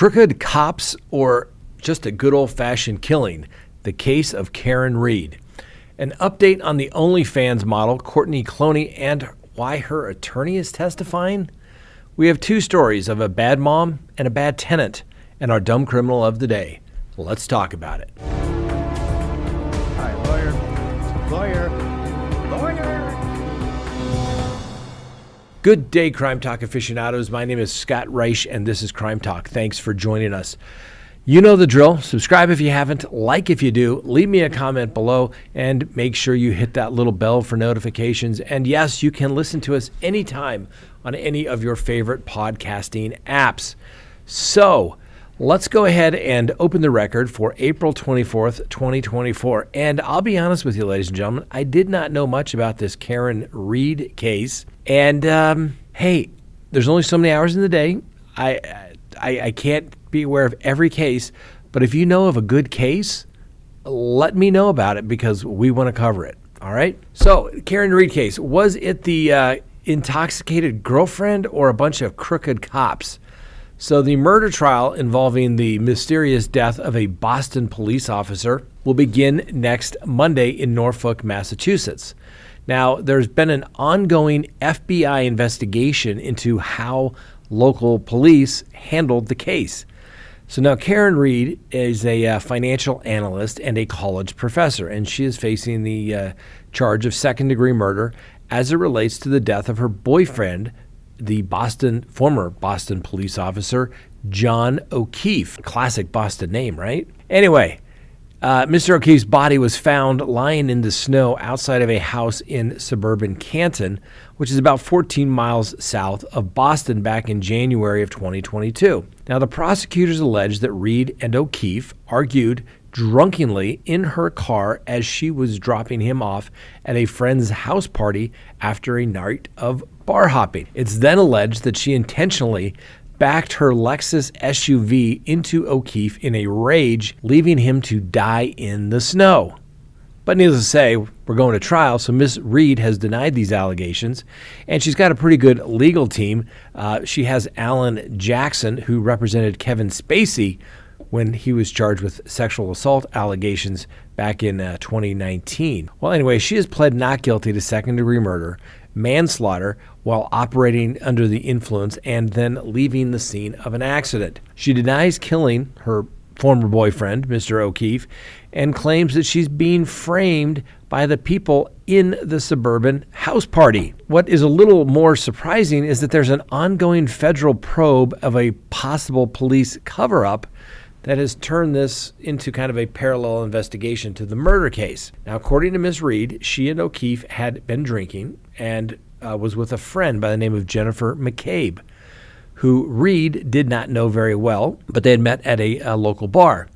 Crooked cops or just a good old-fashioned killing? The case of Karen Reed. An update on the OnlyFans model, Courtney Cloenney, and why her attorney is testifying? We have two stories of a bad mom and a bad tenant, and our dumb criminal of the day. Let's talk about it. Hi, lawyer. Good day, Crime Talk aficionados. My name is Scott Reich, and this is Crime Talk. Thanks for joining us. You know the drill. Subscribe if you haven't, like if you do, leave me a comment below, and make sure you hit that little bell for notifications. And yes, you can listen to us anytime on any of your favorite podcasting apps. So let's go ahead and open the record for April 24th, 2024. And I'll be honest with you, ladies and gentlemen, I did not know much about this Karen Reed case. And hey, there's only so many hours in the day. I can't be aware of every case, but if you know of a good case, let me know about it because we want to cover it. All right. So Karen Reed case, was it the intoxicated girlfriend or a bunch of crooked cops? So the murder trial involving the mysterious death of a Boston police officer will begin next Monday in Norfolk, Massachusetts. Now, there's been an ongoing FBI investigation into how local police handled the case. So now Karen Reed is a financial analyst and a college professor, and she is facing the charge of second-degree murder as it relates to the death of her boyfriend, the former Boston police officer, John O'Keefe. Classic Boston name, right? Anyway, Mr. O'Keefe's body was found lying in the snow outside of a house in suburban Canton, which is about 14 miles south of Boston, back in January of 2022. Now, the prosecutors alleged that Reed and O'Keefe argued drunkenly in her car as she was dropping him off at a friend's house party after a night of bar hopping. It's then alleged that she intentionally backed her Lexus SUV into O'Keefe in a rage, leaving him to die in the snow. But needless to say, we're going to trial, so Miss Reed has denied these allegations, and she's got a pretty good legal team. She has Alan Jackson, who represented Kevin Spacey when he was charged with sexual assault allegations back in 2019. Well, anyway, she has pled not guilty to second-degree murder, manslaughter while operating under the influence, and then leaving the scene of an accident. She denies killing her former boyfriend, Mr. O'Keefe, and claims that she's being framed by the people in the suburban house party. What is a little more surprising is that there's an ongoing federal probe of a possible police cover-up that has turned this into kind of a parallel investigation to the murder case. Now, according to Ms. Reed, she and O'Keefe had been drinking and was with a friend by the name of Jennifer McCabe, who Reed did not know very well, but they had met at a local bar.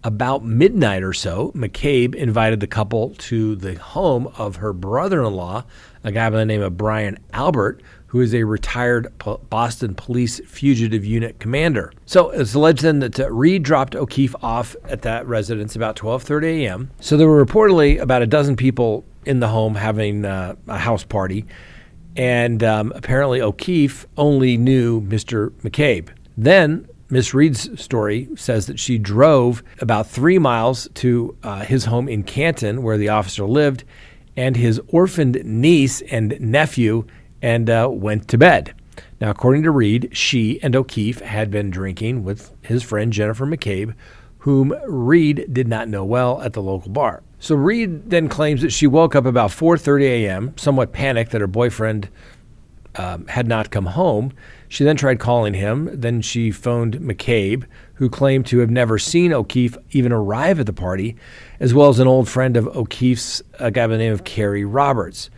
About midnight or so, McCabe invited the couple to the home of her brother-in-law, a guy by the name of Brian Albert, who is a retired Boston Police Fugitive Unit commander. So it's alleged then that Reed dropped O'Keefe off at that residence about 12:30 a.m. So there were reportedly about a dozen people in the home having a house party, and apparently O'Keefe only knew Mr. McCabe. Then Miss Reed's story says that she drove about 3 miles to his home in Canton, where the officer lived, and his orphaned niece and nephew, and went to bed. Now, according to Reed, she and O'Keefe had been drinking with his friend Jennifer McCabe, whom Reed did not know well, at the local bar. So Reed then claims that she woke up about 4:30 a.m., somewhat panicked that her boyfriend had not come home. She then tried calling him. Then she phoned McCabe, who claimed to have never seen O'Keefe even arrive at the party, as well as an old friend of O'Keefe's, a guy by the name of Kerry Roberts.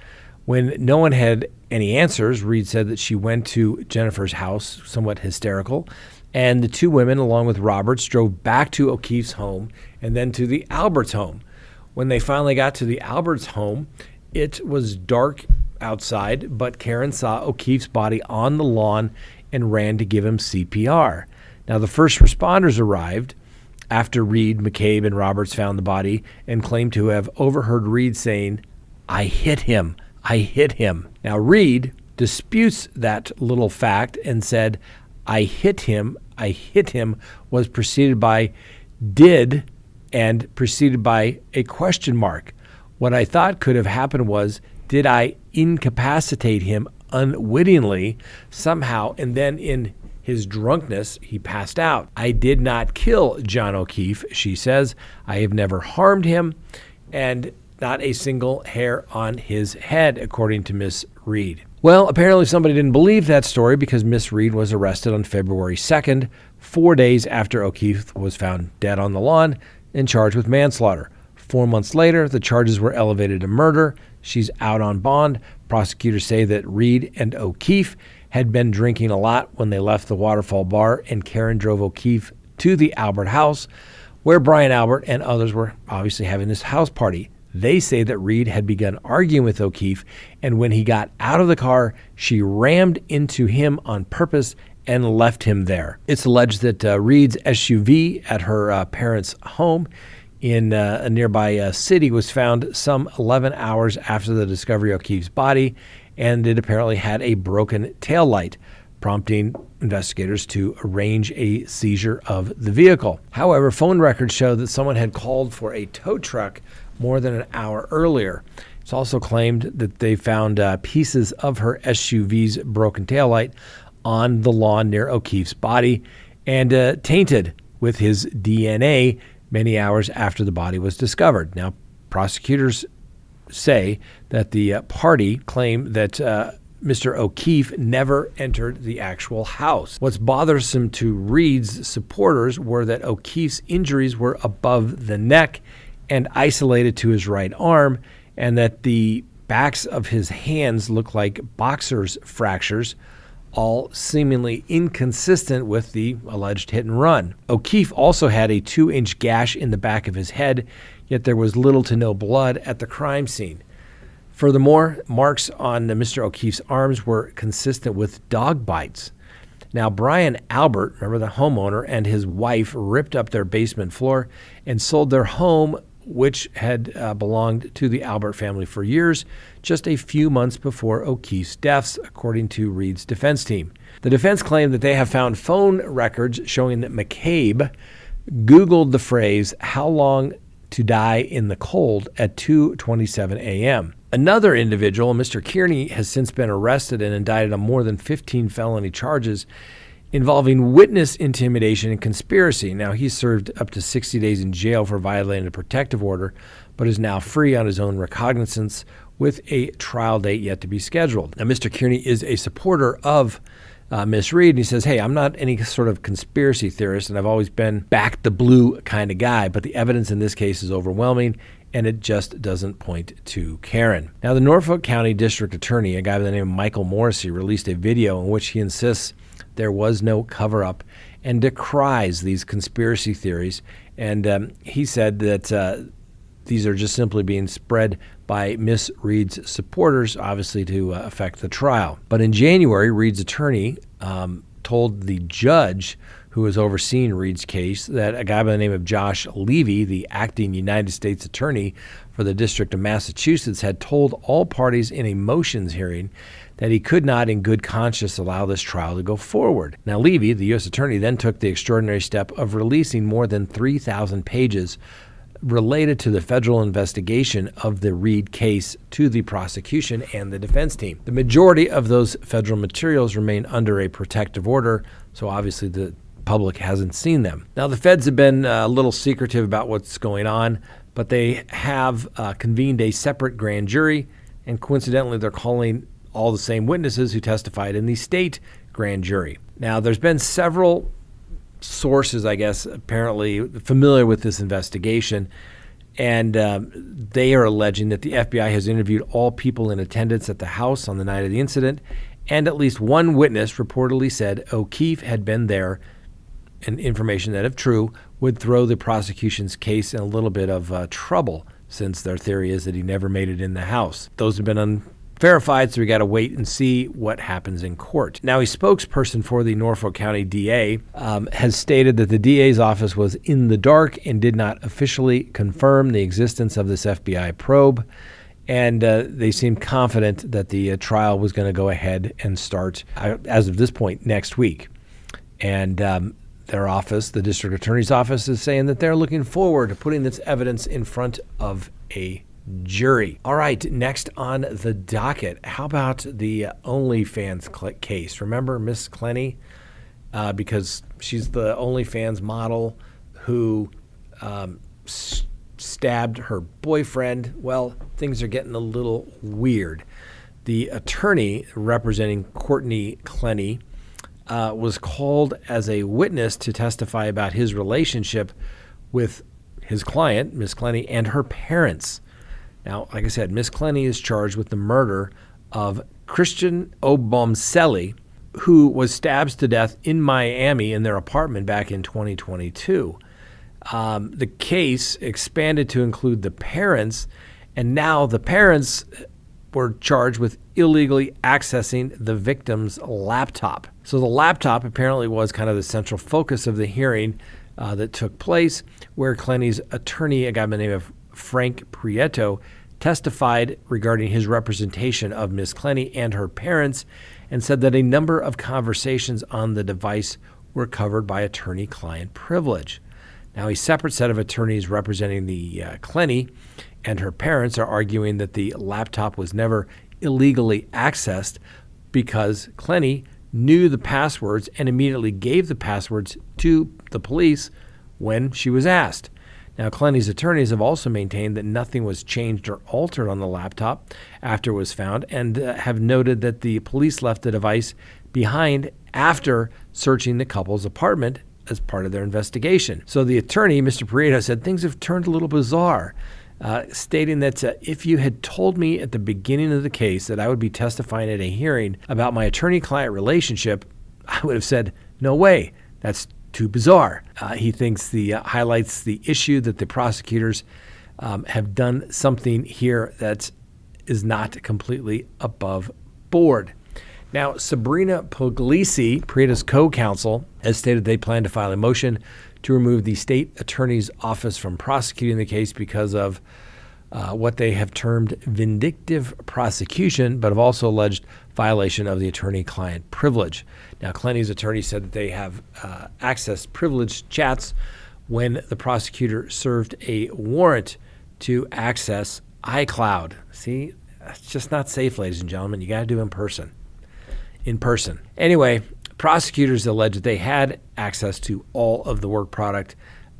When no one had any answers, Reed said that she went to Jennifer's house, somewhat hysterical, and the two women, along with Roberts, drove back to O'Keefe's home and then to the Alberts' home. When they finally got to the Alberts' home, it was dark outside, but Karen saw O'Keefe's body on the lawn and ran to give him CPR. Now, the first responders arrived after Reed, McCabe, and Roberts found the body and claimed to have overheard Reed saying, "I hit him. I hit him." Now, Reed disputes that little fact and said, "I hit him. I hit him was preceded by did and preceded by a question mark. What I thought could have happened was, did I incapacitate him unwittingly somehow, and then in his drunkenness, he passed out. I did not kill John O'Keefe, she says. I have never harmed him, and not a single hair on his head, according to Miss Reed. Well, apparently somebody didn't believe that story because Miss Reed was arrested on February 2nd, 4 days after O'Keefe was found dead on the lawn and charged with manslaughter. 4 months later, the charges were elevated to murder. She's out on bond. Prosecutors say that Reed and O'Keefe had been drinking a lot when they left the Waterfall Bar, and Karen drove O'Keefe to the Albert house, where Brian Albert and others were obviously having this house party. They say that Reed had begun arguing with O'Keefe, and when he got out of the car, she rammed into him on purpose and left him there. It's alleged that Reed's SUV at her parents' home in a nearby city was found some 11 hours after the discovery of O'Keefe's body, and it apparently had a broken taillight, prompting investigators to arrange a seizure of the vehicle. However, phone records show that someone had called for a tow truck more than an hour earlier. It's also claimed that they found pieces of her SUV's broken taillight on the lawn near O'Keefe's body and tainted with his DNA many hours after the body was discovered. Now, prosecutors say that the party claimed that Mr. O'Keefe never entered the actual house. What's bothersome to Reed's supporters were that O'Keefe's injuries were above the neck and isolated to his right arm, and that the backs of his hands looked like boxer's fractures, all seemingly inconsistent with the alleged hit and run. O'Keefe also had a 2-inch gash in the back of his head, yet there was little to no blood at the crime scene. Furthermore, marks on Mr. O'Keefe's arms were consistent with dog bites. Now, Brian Albert, remember the homeowner, and his wife ripped up their basement floor and sold their home, which had belonged to the Albert family for years, just a few months before O'Keefe's deaths, according to Reed's defense team. The defense claimed that they have found phone records showing that McCabe Googled the phrase, "how long to die in the cold," at 2:27 a.m. Another individual, Mr. Courtney, has since been arrested and indicted on more than 15 felony charges involving witness intimidation and conspiracy. Now, he served up to 60 days in jail for violating a protective order, but is now free on his own recognizance with a trial date yet to be scheduled. Now, Mr. Courtney is a supporter of Miss Reed, and he says, hey, I'm not any sort of conspiracy theorist, and I've always been back the blue kind of guy, but the evidence in this case is overwhelming, and it just doesn't point to Karen. Now, the Norfolk County District Attorney, a guy by the name of Michael Morrissey, released a video in which he insists there was no cover-up and decries these conspiracy theories. And he said that these are just simply being spread by Miss Reed's supporters, obviously to affect the trial. But in January, Reed's attorney told the judge who was overseeing Reed's case that a guy by the name of Josh Levy, the acting United States attorney for the District of Massachusetts, had told all parties in a motions hearing that he could not in good conscience allow this trial to go forward. Now, Levy, the U.S. attorney, then took the extraordinary step of releasing more than 3,000 pages related to the federal investigation of the Reed case to the prosecution and the defense team. The majority of those federal materials remain under a protective order, so obviously the public hasn't seen them. Now, the feds have been a little secretive about what's going on, but they have convened a separate grand jury, and coincidentally, they're calling all the same witnesses who testified in the state grand jury. Now, there's been several sources, I guess, apparently familiar with this investigation, and they are alleging that the FBI has interviewed all people in attendance at the house on the night of the incident, and at least one witness reportedly said O'Keefe had been there, and information that, if true, would throw the prosecution's case in a little bit of trouble, since their theory is that he never made it in the house. Those have been verified, so we got to wait and see what happens in court. Now, a spokesperson for the Norfolk County DA has stated that the DA's office was in the dark and did not officially confirm the existence of this FBI probe, and they seem confident that the trial was going to go ahead and start, as of this point, next week. And their office, the district attorney's office, is saying that they're looking forward to putting this evidence in front of a jury. All right, next on the docket, how about the OnlyFans case? Remember Miss Cloenney? Because she's the OnlyFans model who stabbed her boyfriend. Well, things are getting a little weird. The attorney representing Courtney Cloenney was called as a witness to testify about his relationship with his client, Miss Cloenney, and her parents. Now, like I said, Miss Cloenney is charged with the murder of Christian Obomseli, who was stabbed to death in Miami in their apartment back in 2022. The case expanded to include the parents, and now the parents were charged with illegally accessing the victim's laptop. So the laptop apparently was kind of the central focus of the hearing that took place, where Cloenney's attorney, a guy by the name of Frank Prieto, testified regarding his representation of Ms. Cloenney and her parents, and said that a number of conversations on the device were covered by attorney-client privilege. Now, a separate set of attorneys representing the Cloenney and her parents are arguing that the laptop was never illegally accessed because Cloenney knew the passwords and immediately gave the passwords to the police when she was asked. Now, Cloenney's attorneys have also maintained that nothing was changed or altered on the laptop after it was found, and have noted that the police left the device behind after searching the couple's apartment as part of their investigation. So the attorney, Mr. Prieto, said things have turned a little bizarre, stating that if you had told me at the beginning of the case that I would be testifying at a hearing about my attorney-client relationship, I would have said, no way, that's too bizarre. He thinks highlights the issue that the prosecutors have done something here that is not completely above board. Now, Sabrina Puglisi, Prieta's co-counsel, has stated they plan to file a motion to remove the state attorney's office from prosecuting the case because of what they have termed vindictive prosecution, but have also alleged violation of the attorney-client privilege. Now, Cloenney's attorney said that they have accessed privileged chats when the prosecutor served a warrant to access iCloud. See, it's just not safe, ladies and gentlemen. You got to do it in person. Anyway, prosecutors allege that they had access to all of the work product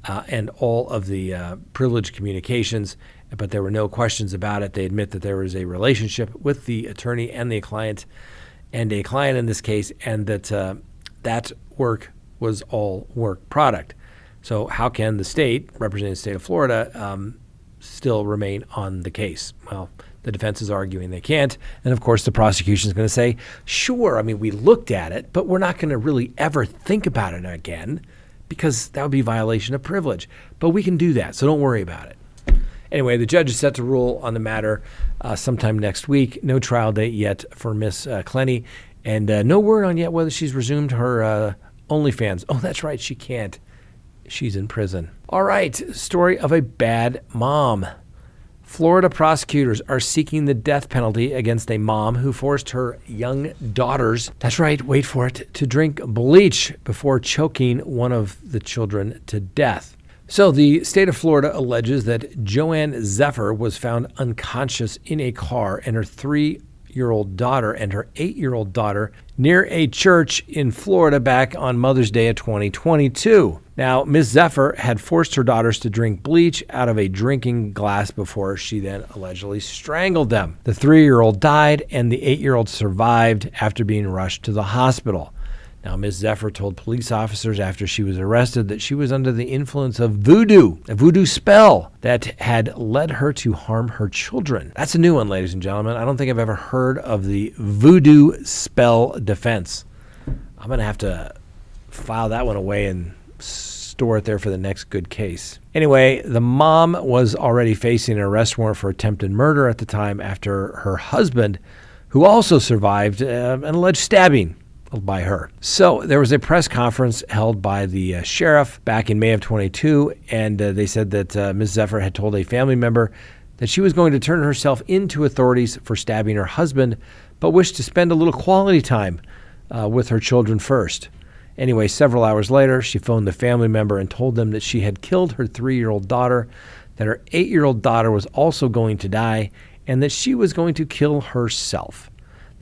and all of the privileged communications, but there were no questions about it. They admit that there was a relationship with the attorney and the client, and a client in this case, and that that work was all work product. So how can the state, representing the state of Florida, still remain on the case? Well, the defense is arguing they can't. And of course, the prosecution is going to say, sure, I mean, we looked at it, but we're not going to really ever think about it again because that would be violation of privilege. But we can do that, so don't worry about it. Anyway, the judge is set to rule on the matter sometime next week. No trial date yet for Miss Cloenney, and no word on yet whether she's resumed her OnlyFans. Oh, that's right, she can't. She's in prison. All right, story of a bad mom. Florida prosecutors are seeking the death penalty against a mom who forced her young daughters, that's right, wait for it, to drink bleach before choking one of the children to death. So the state of Florida alleges that Joanne Zephyr was found unconscious in a car, and her 3-year-old daughter and her 8-year-old daughter near a church in Florida back on Mother's Day of 2022. Now, Ms. Zephyr had forced her daughters to drink bleach out of a drinking glass before she then allegedly strangled them. The 3-year-old died, and the 8-year-old survived after being rushed to the hospital. Now, Ms. Zephyr told police officers after she was arrested that she was under the influence of voodoo, a voodoo spell that had led her to harm her children. That's a new one, ladies and gentlemen. I don't think I've ever heard of the voodoo spell defense. I'm going to have to file that one away and store it there for the next good case. Anyway, the mom was already facing an arrest warrant for attempted murder at the time after her husband, who also survived an alleged stabbing by her. So there was a press conference held by the sheriff back in May of 22, and they said that Ms. Zephyr had told a family member that she was going to turn herself in to authorities for stabbing her husband, but wished to spend a little quality time with her children first. Anyway, several hours later, she phoned the family member and told them that she had killed her 3-year-old daughter, that her 8-year-old daughter was also going to die, and that she was going to kill herself.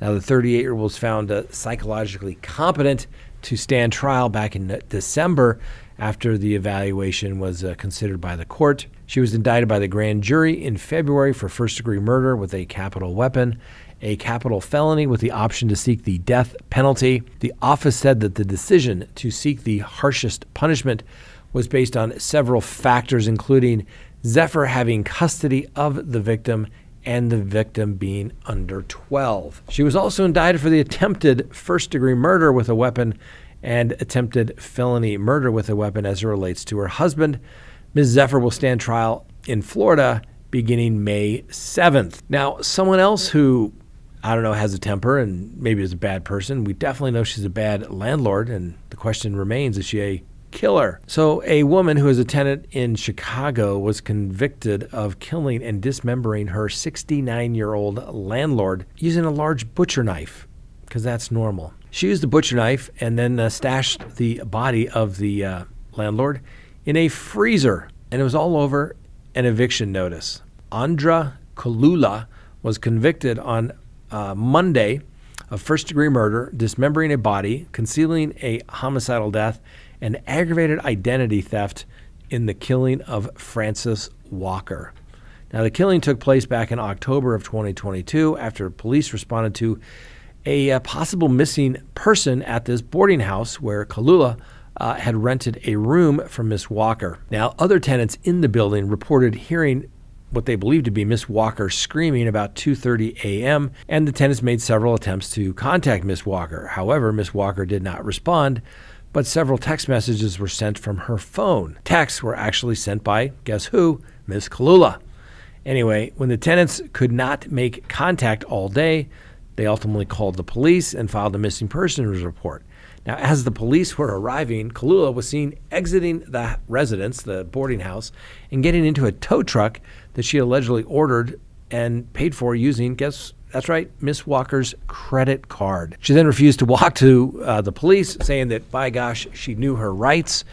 Now, the 38-year-old was found psychologically competent to stand trial back in December after the evaluation was considered by the court. She was indicted by the grand jury in February for first-degree murder with a capital weapon, a capital felony with the option to seek the death penalty. The office said that the decision to seek the harshest punishment was based on several factors, including Zephyr having custody of the victim and the victim being under 12. She was also indicted for the attempted first-degree murder with a weapon and attempted felony murder with a weapon as it relates to her husband. Ms. Zephyr will stand trial in Florida beginning May 7th. Now, someone else who, I don't know, has a temper and maybe is a bad person, we definitely know she's a bad landlord, and the question remains, is she a killer? So a woman who is a tenant in Chicago was convicted of killing and dismembering her 69-year-old landlord using a large butcher knife, because that's normal. She used the butcher knife and then stashed the body of the landlord in a freezer, and it was all over an eviction notice. Andra Kalula was convicted on Monday of first-degree murder, dismembering a body, concealing a homicidal death, and aggravated identity theft in the killing of Francis Walker. Now, the killing took place back in October of 2022 after police responded to a possible missing person at this boarding house where Kalula had rented a room from Miss Walker. Now, other tenants in the building reported hearing what they believed to be Miss Walker screaming about 2:30 a.m., and the tenants made several attempts to contact Miss Walker. However, Miss Walker did not respond, but several text messages were sent from her phone. Texts were actually sent by, guess who? Miss Kalula. Anyway, when the tenants could not make contact all day, they ultimately called the police and filed a missing persons report. Now, as the police were arriving, Kalula was seen exiting the residence, the boarding house, and getting into a tow truck that she allegedly ordered and paid for using, guess, that's right, Miss Walker's credit card. She then refused to walk to the police, saying that, by gosh, she knew her rights,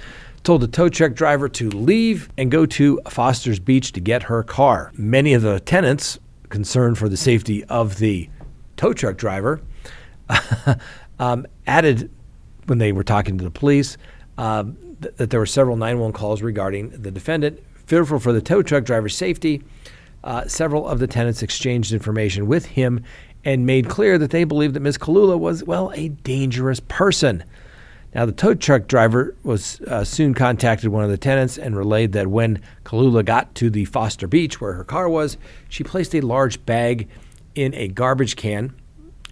told the tow truck driver to leave and go to Foster's Beach to get her car. Many of the tenants, concerned for the safety of the tow truck driver, added, when they were talking to the police, that there were several 911 calls regarding the defendant. Fearful for the tow truck driver's safety, several of the tenants exchanged information with him and made clear that they believed that Ms. Kalula was, well, a dangerous person. Now, the tow truck driver was soon contacted one of the tenants and relayed that when Kalula got to the Foster Beach where her car was, she placed a large bag in a garbage can,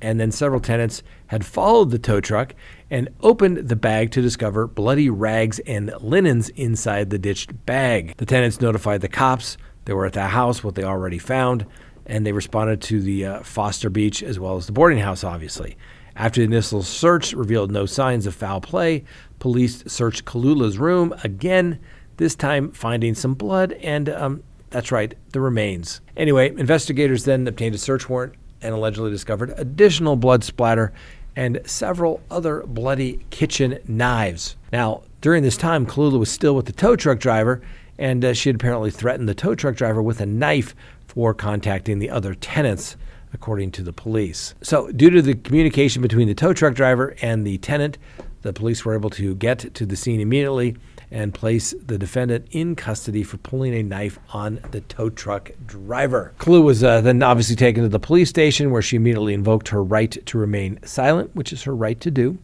and then several tenants had followed the tow truck and opened the bag to discover bloody rags and linens inside the ditched bag. The tenants notified the cops that were at the house what they already found, and they responded to the Foster Beach as well as the boarding house, obviously. After the initial search revealed no signs of foul play, police searched Kalula's room again, this time finding some blood and, that's right, the remains. Anyway, investigators then obtained a search warrant and allegedly discovered additional blood splatter and several other bloody kitchen knives. Now, during this time, Kalula was still with the tow truck driver, and she had apparently threatened the tow truck driver with a knife for contacting the other tenants, according to the police. So, due to the communication between the tow truck driver and the tenant, the police were able to get to the scene immediately and place the defendant in custody for pulling a knife on the tow truck driver. Kalula was then obviously taken to the police station, where she immediately invoked her right to remain silent, which is her right to do.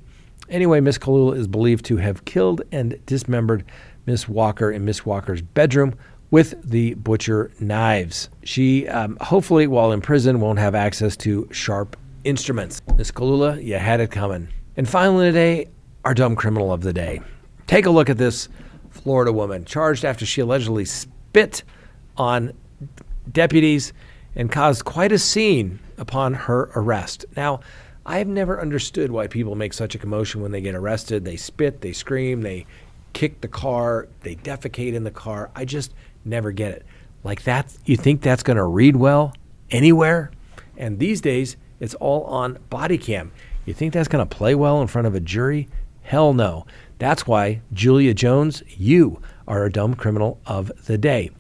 Anyway, Miss Kalula is believed to have killed and dismembered Miss Walker in Miss Walker's bedroom with the butcher knives. She, hopefully, while in prison, won't have access to sharp instruments. Miss Kalula, you had it coming. And finally today, our dumb criminal of the day. Take a look at this Florida woman charged after she allegedly spit on deputies and caused quite a scene upon her arrest. Now, I have never understood why people make such a commotion when they get arrested. They spit, they scream, they kick the car, they defecate in the car. I just never get it. Like that, you think that's going to read well anywhere? And these days, it's all on body cam. You think that's going to play well in front of a jury? Hell no. That's why, Julia Jones, you are a dumb criminal of the day.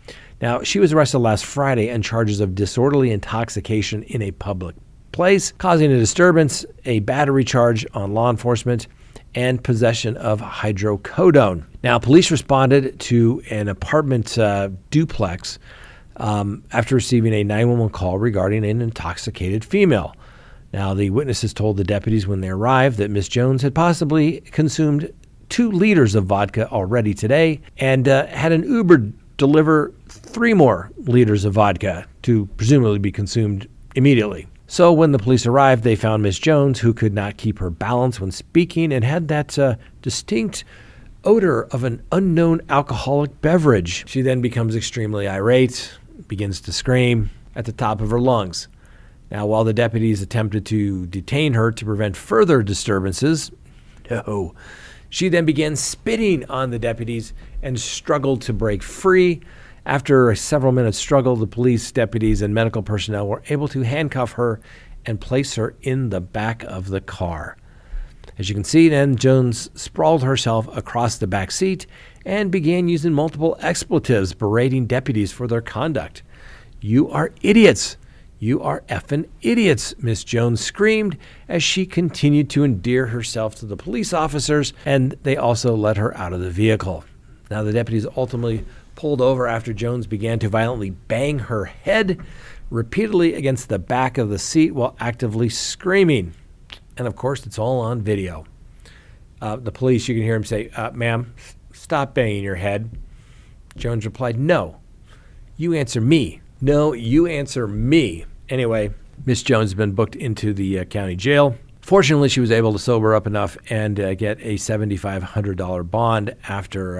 Now, she was arrested last Friday on charges of disorderly intoxication in a public place, causing a disturbance, a battery charge on law enforcement, and possession of hydrocodone. Now, police responded to an apartment duplex after receiving a 911 call regarding an intoxicated female. Now, the witnesses told the deputies when they arrived that Miss Jones had possibly consumed 2 liters of vodka already today and had an Uber deliver 3 more liters of vodka to presumably be consumed immediately. So when the police arrived, they found Miss Jones, who could not keep her balance when speaking and had that distinct odor of an unknown alcoholic beverage. She then becomes extremely irate, begins to scream at the top of her lungs. Now, while the deputies attempted to detain her to prevent further disturbances, no, she then began spitting on the deputies and struggled to break free. After a several minutes struggle, the police, deputies, and medical personnel were able to handcuff her and place her in the back of the car. As you can see, then Jones sprawled herself across the back seat and began using multiple expletives, berating deputies for their conduct. "You are idiots. You are effing idiots," Miss Jones screamed as she continued to endear herself to the police officers, and they also let her out of the vehicle. Now, the deputies ultimately pulled over after Jones began to violently bang her head repeatedly against the back of the seat while actively screaming. And of course, it's all on video. The police, you can hear him say, "Ma'am, stop banging your head." Jones replied, "No, you answer me. No, you answer me." Anyway, Miss Jones has been booked into the county jail. Fortunately, she was able to sober up enough and get a $7,500 bond after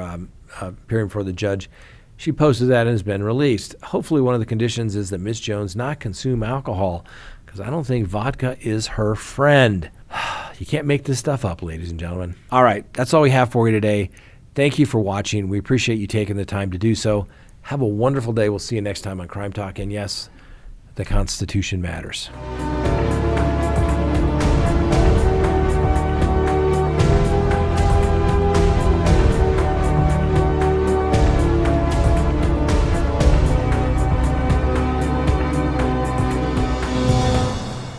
appearing before the judge. She posted that and has been released. Hopefully, one of the conditions is that Miss Jones not consume alcohol, because I don't think vodka is her friend. You can't make this stuff up, ladies and gentlemen. All right, that's all we have for you today. Thank you for watching. We appreciate you taking the time to do so. Have a wonderful day. We'll see you next time on Crime Talk. And yes, the Constitution matters.